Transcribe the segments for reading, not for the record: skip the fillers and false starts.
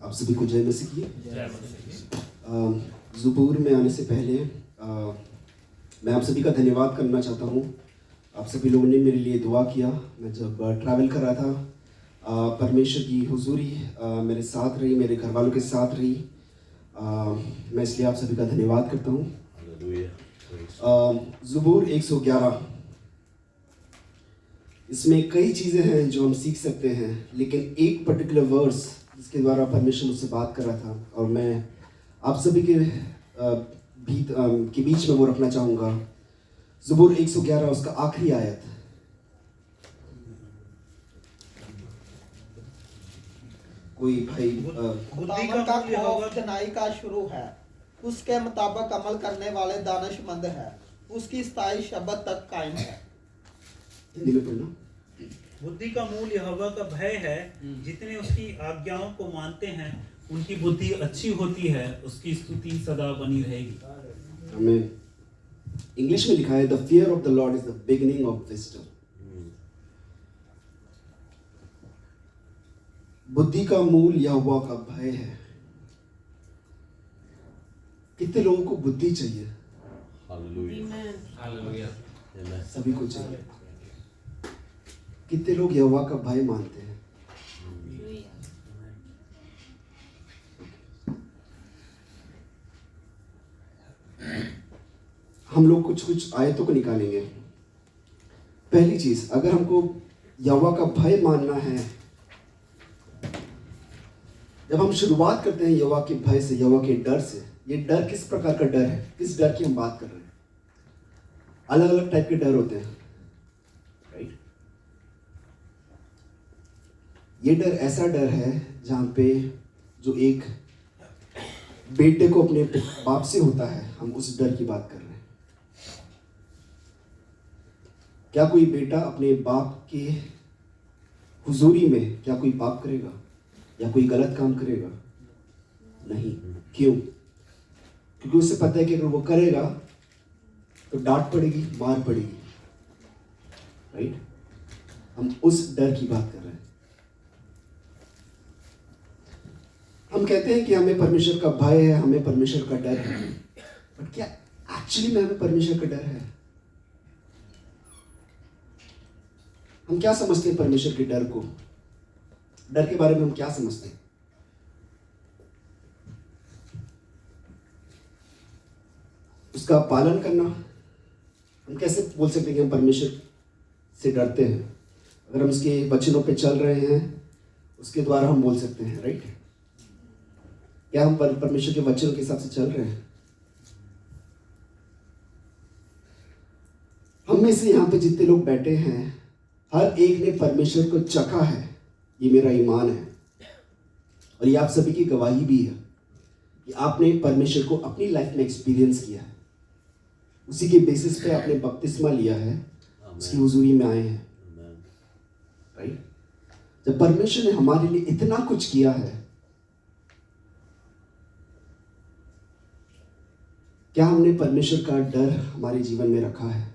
आप सभी को जय मसीह की। ज़ुबूर में आने से पहले मैं आप सभी का धन्यवाद करना चाहता हूँ। आप सभी लोगों ने मेरे लिए दुआ किया। मैं जब ट्रैवल कर रहा था, परमेश्वर की हुजूरी मेरे साथ रही, मेरे घर वालों के साथ रही। मैं इसलिए आप सभी का धन्यवाद करता हूँ। ज़ुबूर 111, इसमें कई चीज़ें हैं जो हम सीख सकते हैं, लेकिन एक पर्टिकुलर वर्स जिसके द्वारा परमेश्वर मुझसे बात कर रहा था और मैं आप सभी के बीच में वो रखना चाहूँगा। ज़ुबूर 111 उसका आखिरी आयत। कोई भाई खुदावन का खौफ दिनाई का शुरू है, उसके मुताबिक अमल करने वाले दानिशमंद है, उसकी स्थायी शब्द तक कायम है। हिंदी में पढ़ना। बुद्धि का मूल यहोवा का भय है। जितने उसकी आज्ञाओं को मानते हैं उनकी बुद्धि अच्छी होती है, उसकी स्तुति सदा बनी रहेगी। हमें इंग्लिश में लिखा है the fear of the Lord is the beginning of wisdom. बुद्धि का मूल यहोवा का भय है। कितने लोगों को बुद्धि चाहिए? हालेलुया। सभी को चाहिए। कितने लोग यहोवा का भय मानते हैं? हम लोग कुछ आयतों को निकालेंगे। पहली चीज, अगर हमको यहोवा का भय मानना है, जब हम शुरुआत करते हैं यहोवा के भय से, यहोवा के डर से, ये डर किस प्रकार का डर है? किस डर की हम बात कर रहे हैं? अलग अलग टाइप के डर होते हैं, राइट? ये डर ऐसा डर है जहां पे जो एक बेटे को अपने बाप से होता है, हम उस डर की बात कर रहे हैं। क्या कोई बेटा अपने बाप के हुजूरी में क्या कोई पाप करेगा या कोई गलत काम करेगा? नहीं। क्यों? क्योंकि उसे पता है कि अगर वो करेगा तो डांट पड़ेगी, मार पड़ेगी, राइट? हम उस डर की बात कर रहे हैं। हम कहते हैं कि हमें परमेश्वर का भय है, हमें परमेश्वर का डर है, बट क्या एक्चुअली में हमें परमेश्वर का डर है? हम क्या समझते हैं परमेश्वर के डर को? डर के बारे में हम क्या समझते हैं? उसका पालन करना। हम कैसे बोल सकते हैं कि हम परमेश्वर से डरते हैं? अगर हम उसके वचनों पे चल रहे हैं, उसके द्वारा हम बोल सकते हैं, राइट? क्या हम परमेश्वर के वचनों के हिसाब से चल रहे हैं? हम में से यहाँ पे जितने लोग बैठे हैं, हर एक ने परमेश्वर को चखा है, ये मेरा ईमान है। और ये आप सभी की गवाही भी है कि आपने परमेश्वर को अपनी लाइफ में एक्सपीरियंस किया है। उसी के बेसिस पे आपने बपतिस्मा लिया है, उसकी हुजूरी में आए हैं, राइट? जब परमेश्वर ने हमारे लिए इतना कुछ किया है, क्या हमने परमेश्वर का डर हमारे जीवन में रखा है?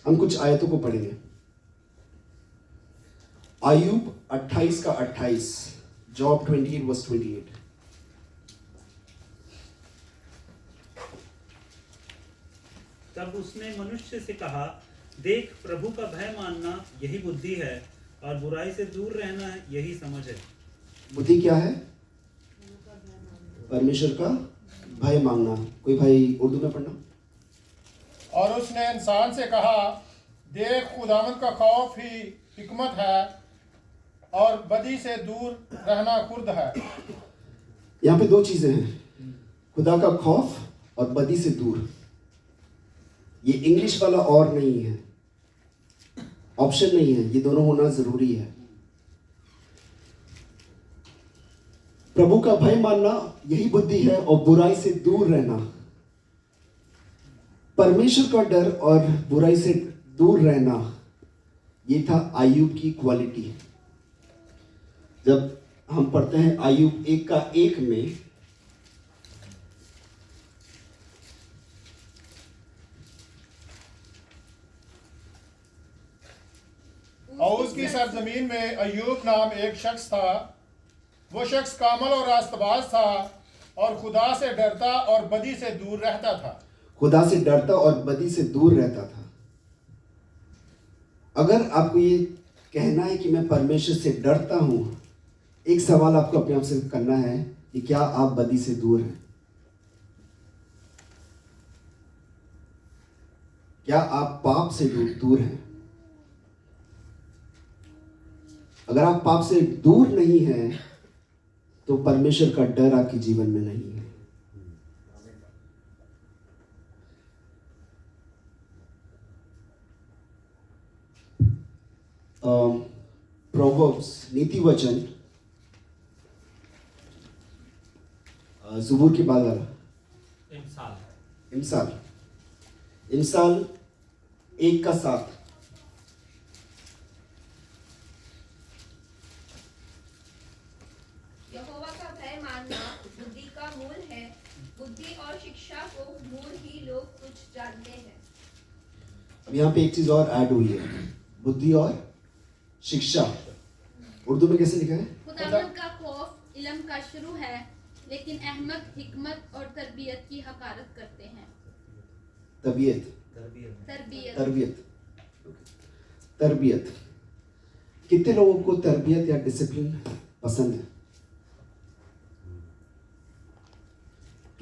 हम कुछ आयतों को पढ़ेंगे। आयुब 28 का 28, जॉब 28 वर्स 28। तब उसने मनुष्य से कहा, देख, प्रभु का भय मानना यही बुद्धि है, और बुराई से दूर रहना यही समझ है। बुद्धि क्या है? परमेश्वर का भय मांगना। कोई भाई उर्दू में पढ़ना। और उसने इंसान से कहा, देख, खुदावंद का खौफ ही हिकमत है और बदी से दूर रहना खुर्द है। यहाँ पे दो चीजें हैं, खुदा का खौफ और बदी से दूर। ये इंग्लिश वाला और नहीं है, ऑप्शन नहीं है, ये दोनों होना जरूरी है। प्रभु का भय मानना यही बुद्धि है और बुराई से दूर रहना। परमेश्वर का डर और बुराई से दूर रहना, ये था आयुब की क्वालिटी। जब हम पढ़ते हैं आयुब 1:1 में, और उसकी सरजमीन में अय्यूब नाम एक शख्स था वो शख्स कामल और रास्तबाज था और खुदा से डरता और बदी से दूर रहता था। खुदा से डरता और बदी से दूर रहता था। अगर आपको ये कहना है कि मैं परमेश्वर से डरता हूं, एक सवाल आपको अपने आप से करना है कि क्या आप बदी से दूर हैं? क्या आप पाप से दूर हैं? अगर आप पाप से दूर नहीं हैं तो परमेश्वर का डर आपके जीवन में नहीं है। प्रोवर्ब्स नीति वचन ज़ुबूर के बाद वाला इमसाल 1:7। यहोवा का भय मानना बुद्धि का मूल है। बुद्धि और शिक्षा को मूल ही लोग तुच्छ जानते हैं। अब यहाँ पे एक चीज और ऐड हुई है, बुद्धि और शिक्षा। उर्दू में कैसे लिखा है? खुदावंद का खौफ इल्म का शुरू है, लेकिन अहमक हिकमत और तरबियत की हकारत करते हैं। तरबियत। कितने लोगों को तरबियत या डिसिप्लिन पसंद है?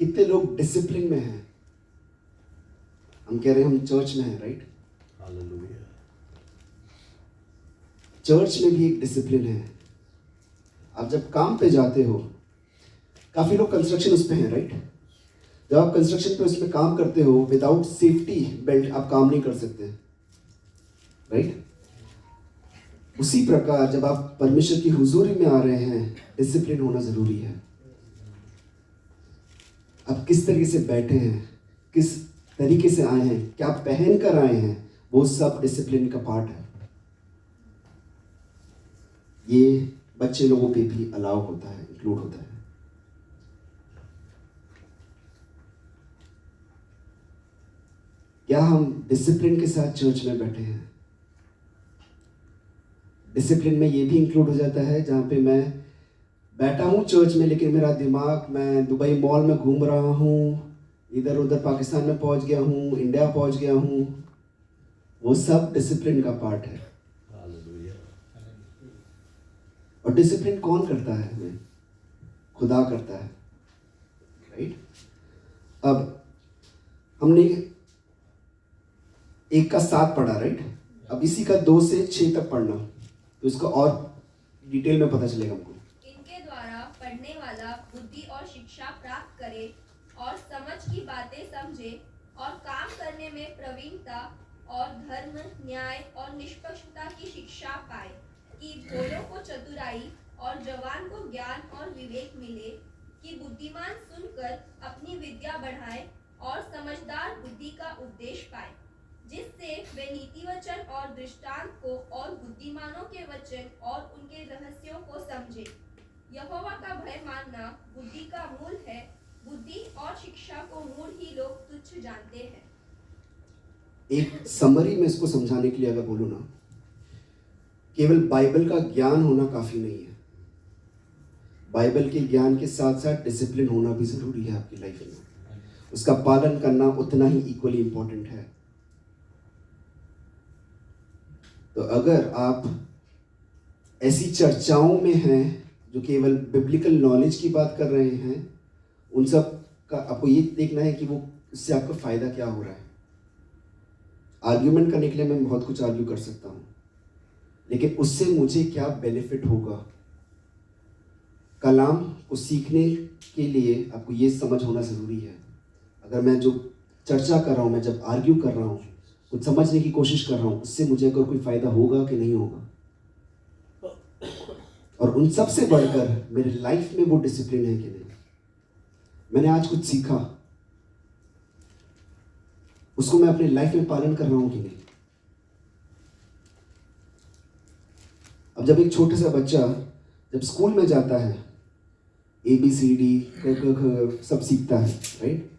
कितने लोग डिसिप्लिन में हैं? हम कह रहे हैं हम चर्च में हैं, राइट? चर्च में भी एक डिसिप्लिन है। आप जब काम पे जाते हो, काफी लोग कंस्ट्रक्शन उस पे हैं, राइट? जब आप कंस्ट्रक्शन पे उसमें काम करते हो, विदाउट सेफ्टी बेल्ट आप काम नहीं कर सकते, राइट? उसी प्रकार जब आप परमेश्वर की हुजूरी में आ रहे हैं, डिसिप्लिन होना जरूरी है। आप किस तरीके से बैठे हैं, किस तरीके से आए हैं, क्या पहन कर आए हैं, वो सब डिसिप्लिन का पार्ट है। ये बच्चे लोगों पे भी अलाउ होता है, इंक्लूड होता है। क्या हम डिसिप्लिन के साथ चर्च में बैठे हैं? डिसिप्लिन में ये भी इंक्लूड हो जाता है जहाँ पे मैं बैठा हूँ चर्च में, लेकिन मेरा दिमाग, मैं दुबई मॉल में घूम रहा हूँ, इधर उधर पाकिस्तान में पहुँच गया हूँ, इंडिया पहुँच गया हूँ। वो सब डिसिप्लिन का पार्ट है। और डिसिप्लिन कौन करता है? हमें खुदा करता है, राइट? अब हमने 1:7 पढ़ा, राइट? अब इसी का 2 से 6 तक पढ़ना, तो इसका और डिटेल में पता चलेगा हमको। इनके द्वारा पढ़ने वाला बुद्धि और शिक्षा प्राप्त करे और समझ की बातें समझे और काम करने में प्रवीणता और धर्म, न्याय और निष्पक्षता की शिक्षा पाए, कि भोलों को चतुराई और जवान को ज्ञान और विवेक मिले, कि बुद्धिमान सुनकर अपनी विद्या बढ़ाए और समझदार बुद्धि का उपदेश पाए, जिससे वे नीति वचन और दृष्टांत को और बुद्धिमानों के वचन और उनके रहस्यों को समझे। यहोवा का भय मानना बुद्धि का मूल है। बुद्धि और शिक्षा को मूल ही लोग तुच्छ जानते हैं। एक समरी में इसको समझाने के लिए अगर बोलूँ ना, केवल बाइबल का ज्ञान होना काफ़ी नहीं है। बाइबल के ज्ञान के साथ साथ डिसिप्लिन होना भी ज़रूरी है आपकी लाइफ में। उसका पालन करना उतना ही इक्वली इम्पोर्टेंट है। तो अगर आप ऐसी चर्चाओं में हैं जो केवल बिब्लिकल नॉलेज की बात कर रहे हैं, उन सब का आपको ये देखना है कि वो उससे आपका फ़ायदा क्या हो रहा है। आर्ग्यूमेंट करने के लिए मैं बहुत कुछ आर्ग्यू कर सकता हूँ, लेकिन उससे मुझे क्या बेनिफिट होगा। कलाम को सीखने के लिए आपको ये समझ होना ज़रूरी है। अगर मैं जो चर्चा कर रहा हूँ, मैं जब आर्ग्यू कर रहा हूँ, कुछ समझने की कोशिश कर रहा हूँ, उससे मुझे अगर कोई फ़ायदा होगा कि नहीं होगा। और उन सब से बढ़कर मेरे लाइफ में वो डिसिप्लिन है कि नहीं। मैंने आज कुछ सीखा, उसको मैं अपने लाइफ में पालन कर रहा हूँ कि नहीं। अब जब एक छोटा सा बच्चा जब स्कूल में जाता है, ABCD सब सीखता है, राइट?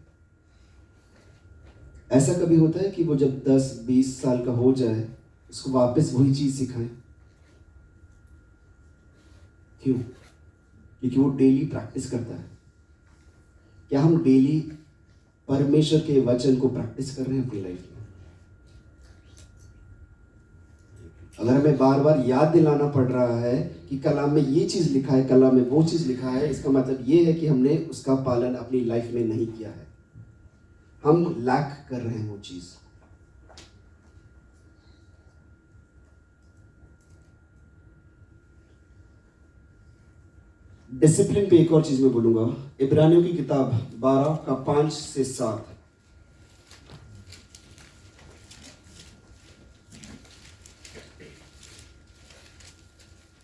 ऐसा कभी होता है कि वो जब 10-20 साल का हो जाए, उसको वापस वही चीज़ सिखाएं? क्यों? क्योंकि वो डेली प्रैक्टिस करता है। क्या हम डेली परमेश्वर के वचन को प्रैक्टिस कर रहे हैं अपनी लाइफ में? अगर हमें बार बार याद दिलाना पड़ रहा है कि कलाम में ये चीज़ लिखा है, कलाम में वो चीज़ लिखा है, इसका मतलब ये है कि हमने उसका पालन अपनी लाइफ में नहीं किया है, हम लैक कर रहे हैं वो चीज़। डिसिप्लिन पे एक और चीज़ मैं बोलूँगा, इब्रानियों की किताब 12 का 5 से 7।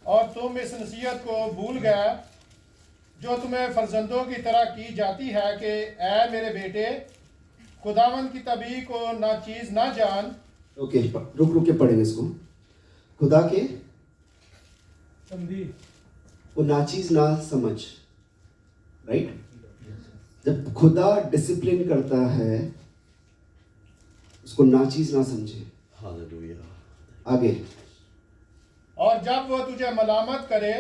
और तुम इस नसीहत को भूल गए जो तुम्हें फर्जंदों की तरह की जाती है कि ऐ मेरे बेटे, खुदावंद की तबी को नाचीज ना जान। ओके, रुक के पढ़ेंगे इसको। खुदा के वो नाचीज ना समझ, राइट? जब खुदा डिसिप्लिन करता है उसको नाचीज ना समझे। आगे, और जब वो तुझे मलामत करे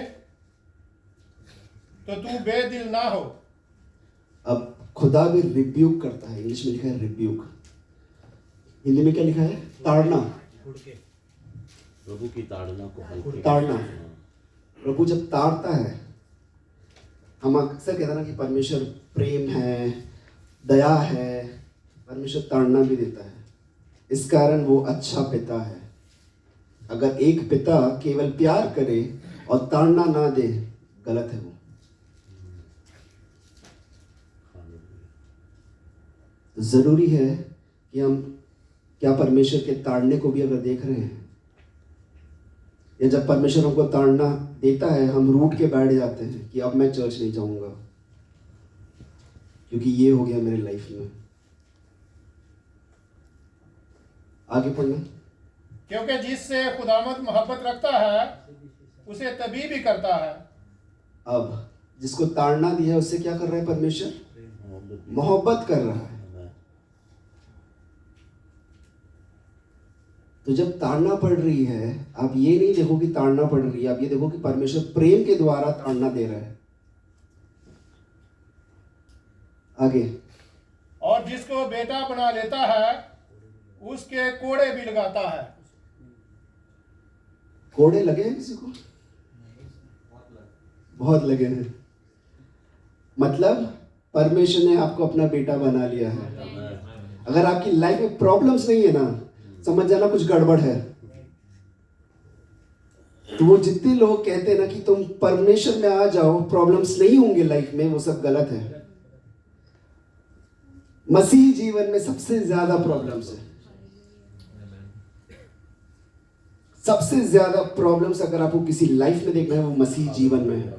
तो तू बेदिल ना हो। अब खुदा भी रिब्यूक करता है, इंग्लिश में लिखा है रिब्यूक, हिंदी में क्या लिखा है? ताड़ना। प्रभु की ताड़ना को हल्के ताड़ना। प्रभु जब ताड़ता है, हम अक्सर कहते हैं ना कि परमेश्वर प्रेम है, दया है, परमेश्वर ताड़ना भी देता है। इस कारण वो अच्छा पिता है। अगर एक पिता केवल प्यार करे और ताड़ना ना दे, गलत है वो। तो जरूरी है कि हम क्या परमेश्वर के ताड़ने को भी अगर देख रहे हैं, या जब परमेश्वर हमको ताड़ना देता है हम रूठ के बैठ जाते हैं कि अब मैं चर्च नहीं जाऊंगा क्योंकि ये हो गया मेरे लाइफ में। आगे पढ़ना। क्योंकि जिससे खुदावंद मोहब्बत रखता है उसे तभी भी करता है। अब जिसको ताड़ना दिया है उससे क्या कर रहा है परमेश्वर? मोहब्बत कर रहा है। तो जब ताड़ना पड़ रही है, आप ये नहीं देखो कि ताड़ना पड़ रही है, आप ये देखो कि परमेश्वर प्रेम के द्वारा ताड़ना दे रहा है। आगे, और जिसको बेटा बना लेता है उसके कोड़े भी लगाता है। कोड़े लगे हैं किसी को? बहुत लगे हैं। मतलब परमेश्वर ने आपको अपना बेटा बना लिया है। अगर आपकी लाइफ में प्रॉब्लम्स नहीं है ना, समझ जाना कुछ गड़बड़ है। तो वो जितने लोग कहते हैं ना कि तुम परमेश्वर में आ जाओ, प्रॉब्लम्स नहीं होंगे लाइफ में, वो सब गलत है। मसीही जीवन में सबसे ज्यादा प्रॉब्लम्स है। सबसे ज्यादा प्रॉब्लम्स अगर आपको किसी लाइफ में देखना है वो मसीही जीवन में है।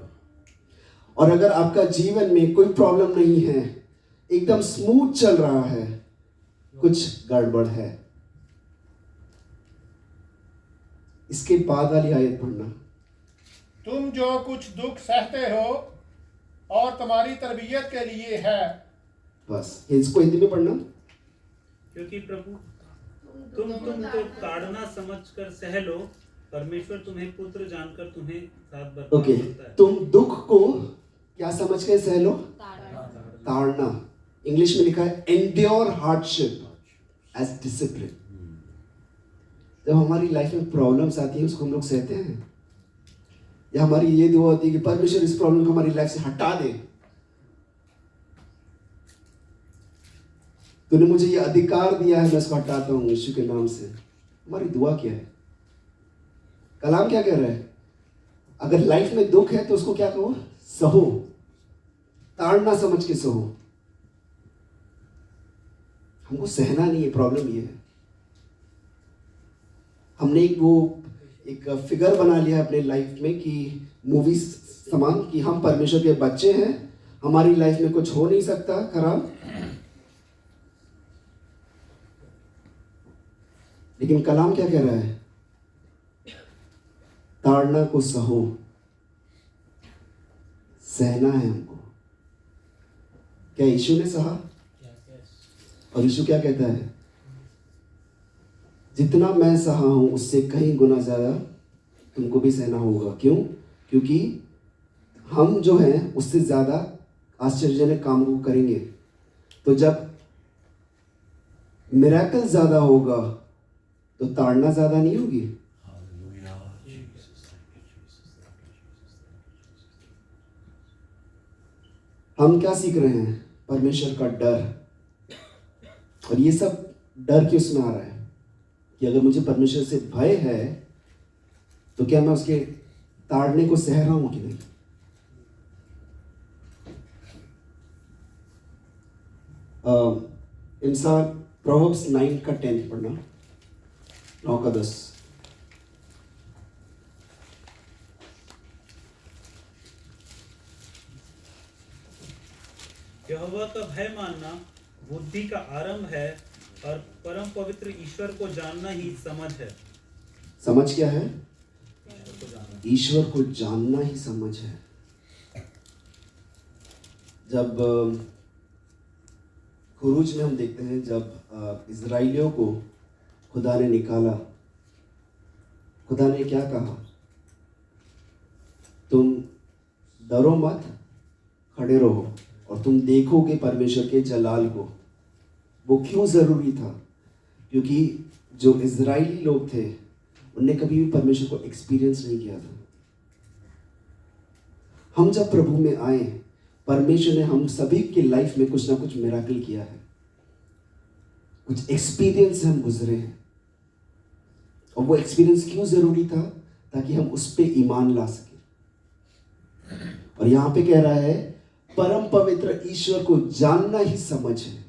और अगर आपका जीवन में कोई प्रॉब्लम नहीं है, एकदम स्मूथ चल रहा है, कुछ गड़बड़ है। इसके बाद वाली आयत पढ़ना। तुम जो कुछ दुख सहते हो और तुम्हारी तरबियत के लिए है। बस इसको हिंदी में पढ़ना। क्योंकि प्रभु तुम तो ताड़ना समझकर सह लो, परमेश्वर तुम्हें पुत्र जानकर तुम्हें साथ बर्ताव ओके, करता है। तुम दुख को क्या समझ के सह लो? ताड़ना। इंग्लिश में लिखा है एंड्योर हार्डशिप एज डिसिप्लिन। जब हमारी लाइफ में प्रॉब्लम्स आती है उसको हम लोग सहते हैं, या हमारी ये दुआ होती है कि परमेश्वर इस प्रॉब्लम को हमारी लाइफ से हटा दे। तूने मुझे ये अधिकार दिया है, मैं इसको हटाता हूँ यीशु के नाम से। हमारी दुआ क्या है? कलाम क्या कह रहा है? अगर लाइफ में दुख है तो उसको क्या कहो? सहो, ताड़ना समझ के सहो। हमको सहना नहीं है, प्रॉब्लम ये है हमने एक फिगर बना लिया अपने लाइफ में कि मूवीज समान कि हम परमेश्वर के बच्चे हैं, हमारी लाइफ में कुछ हो नहीं सकता खराब। लेकिन कलाम क्या कह रहा है? ताड़ना को सहो, सहना है हमको। क्या यीशु ने सहा? और यीशु क्या कहता है? जितना मैं सहा हूं उससे कहीं गुना ज्यादा तुमको भी सहना होगा। क्यों? क्योंकि हम जो हैं उससे ज़्यादा आश्चर्यजनक काम को करेंगे। तो जब मिरेकल ज़्यादा होगा तो ताड़ना ज़्यादा नहीं होगी। हम क्या सीख रहे हैं? परमेश्वर का डर। और ये सब डर किस में आ रहा है कि अगर मुझे परमेश्वर से भय है तो क्या मैं उसके ताड़ने को सह रहा हूं कि नहीं? इंसान प्रोवर्ब्स 9 का 10 पढ़ना, 9 का 10। यहोवा का भय मानना बुद्धि का आरंभ है और परम पवित्र ईश्वर को जानना ही समझ है। समझ क्या है? ईश्वर को जानना। ईश्वर को जानना ही समझ है। जब खुरूज में हम देखते हैं, जब इजराइलियों को खुदा ने निकाला, खुदा ने क्या कहा? तुम डरो मत, खड़े रहो और तुम देखोगे परमेश्वर के जलाल को। वो क्यों ज़रूरी था? क्योंकि जो इजराइली लोग थे उनने कभी भी परमेश्वर को एक्सपीरियंस नहीं किया था। हम जब प्रभु में आए, परमेश्वर ने हम सभी के लाइफ में कुछ ना कुछ मिराकल किया है, कुछ एक्सपीरियंस से हम गुजरे हैं। और वो एक्सपीरियंस क्यों ज़रूरी था? ताकि हम उस पे ईमान ला सके। और यहाँ पे कह रहा है परम पवित्र ईश्वर को जानना ही समझ है।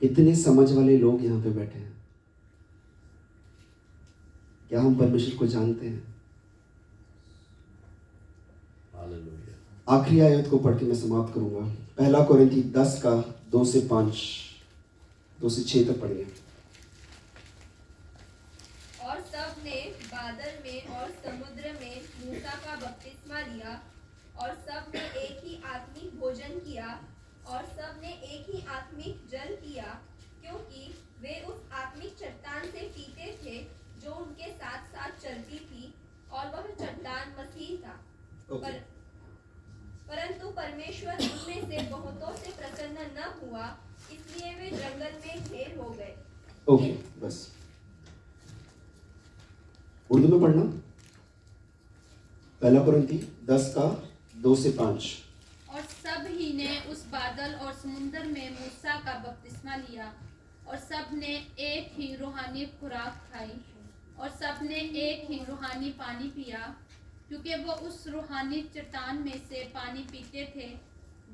कितने समझ वाले लोग यहाँ पे बैठे हैं? क्या हम परमेश्वर को जानते हैं? आखिरी आयत को पढ़ के मैं समाप्त करूंगा। 1 कोरिन्थी 10 का 2 से 5, 2 से 6 तक पढ़िए। और सब ने बादल में और समुद्र में मूसा का बपतिस्मा लिया, और सब ने एक ही आत्मिक भोजन किया, और सब ने एक ही आत्मिक जल पिया, क्योंकि वे उस आत्मिक चट्टान से पीते थे जो उनके साथ साथ चलती थी, और वह चट्टान मसीह था। परंतु परमेश्वर उनमें से बहुतों से प्रसन्न न हुआ, इसलिए वे जंगल में ढेर हो गए। ओके, बस उर्दू में पढ़ना। 1 कोरिन्थी 10 का 2 से 5। और सब ही ने उस बादल और समुद्र में मूसा का बपतिस्मा लिया, और सब ने एक ही रूहानी खुराक खाई, और सब ने एक ही रूहानी पानी पिया, क्योंकि वो उस रूहानी चट्टान में से पानी पीते थे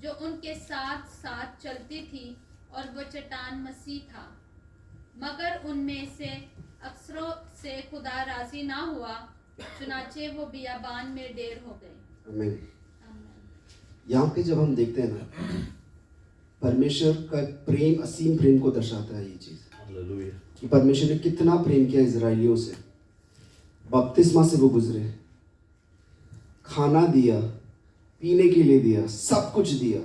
जो उनके साथ साथ चलती थी, और वो चट्टान मसीह था। मगर उनमें से अक्सरों से खुदा राजी ना हुआ, चुनाचे वो बियाबान में ढेर हो गए। आमीन। यहाँ पे जब हम देखते हैं ना, परमेश्वर का प्रेम, असीम प्रेम को दर्शाता है ये चीज़ कि परमेश्वर ने कितना प्रेम किया इजराइलियों से। बपतिस्मा से वो गुजरे, खाना दिया, पीने के लिए दिया, सब कुछ दिया,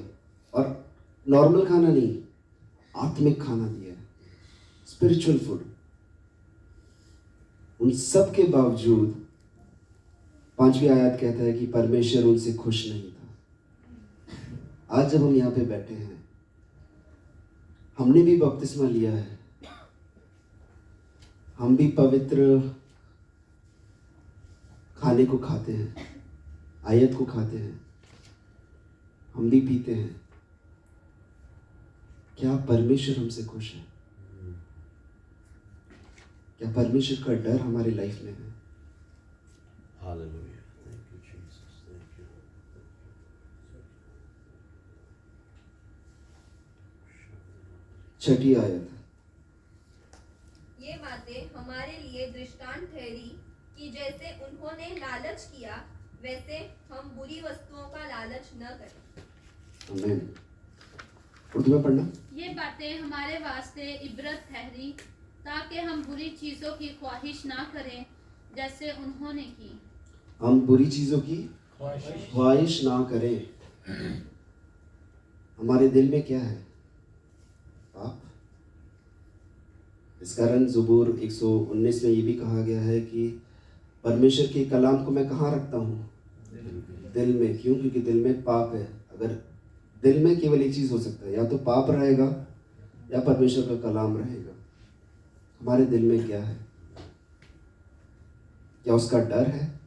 और नॉर्मल खाना नहीं, आत्मिक खाना दिया, स्पिरिचुअल फूड। उन सब के बावजूद 5वीं आयत कहता है कि परमेश्वर उनसे खुश नहीं था। आज जब हम यहाँ पे बैठे हैं, हमने भी बपतिस्मा लिया है, हम भी पवित्र खाने को खाते हैं, आयत को खाते हैं, हम भी पीते हैं। क्या परमेश्वर हमसे खुश है? क्या परमेश्वर का डर हमारे लाइफ में है? Hallelujah. Thank you, Jesus. Thank you. छठी आयत। ये बातें हमारे लिए दृष्टांत ठहरी कि जैसे उन्होंने लालच किया, वैसे हम बुरी वस्तुओं का लालच न करें। आमीन। उर्दू में पढ़ना। ये बातें हमारे वास्ते इबरत ठहरी, ताकि हम बुरी चीज़ों की ख्वाहिश ना करें जैसे उन्होंने की। हम बुरी चीज़ों की ख्वाहिश ना करें। हमारे दिल में क्या है? पाप। इस कारण ज़बूर 119 में ये भी कहा गया है कि परमेश्वर के कलाम को मैं कहाँ रखता हूँ? दिल में। क्यों? क्योंकि दिल में पाप है। अगर दिल में केवल एक चीज़ हो सकता है, या तो पाप रहेगा या परमेश्वर का कलाम रहेगा। हमारे दिल में क्या है? क्या उसका डर है?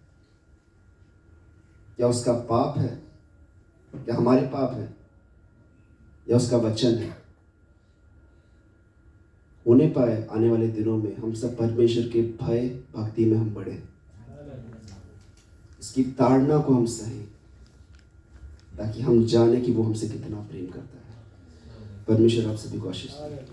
क्या उसका पाप है? क्या हमारे पाप है? या उसका वचन है? होने पाए आने वाले दिनों में हम सब परमेश्वर के भय भक्ति में हम बढ़े, इसकी ताड़ना को हम सहें, ताकि हम जाने कि वो हमसे कितना प्रेम करता है। परमेश्वर आप सभी को आशीष दे।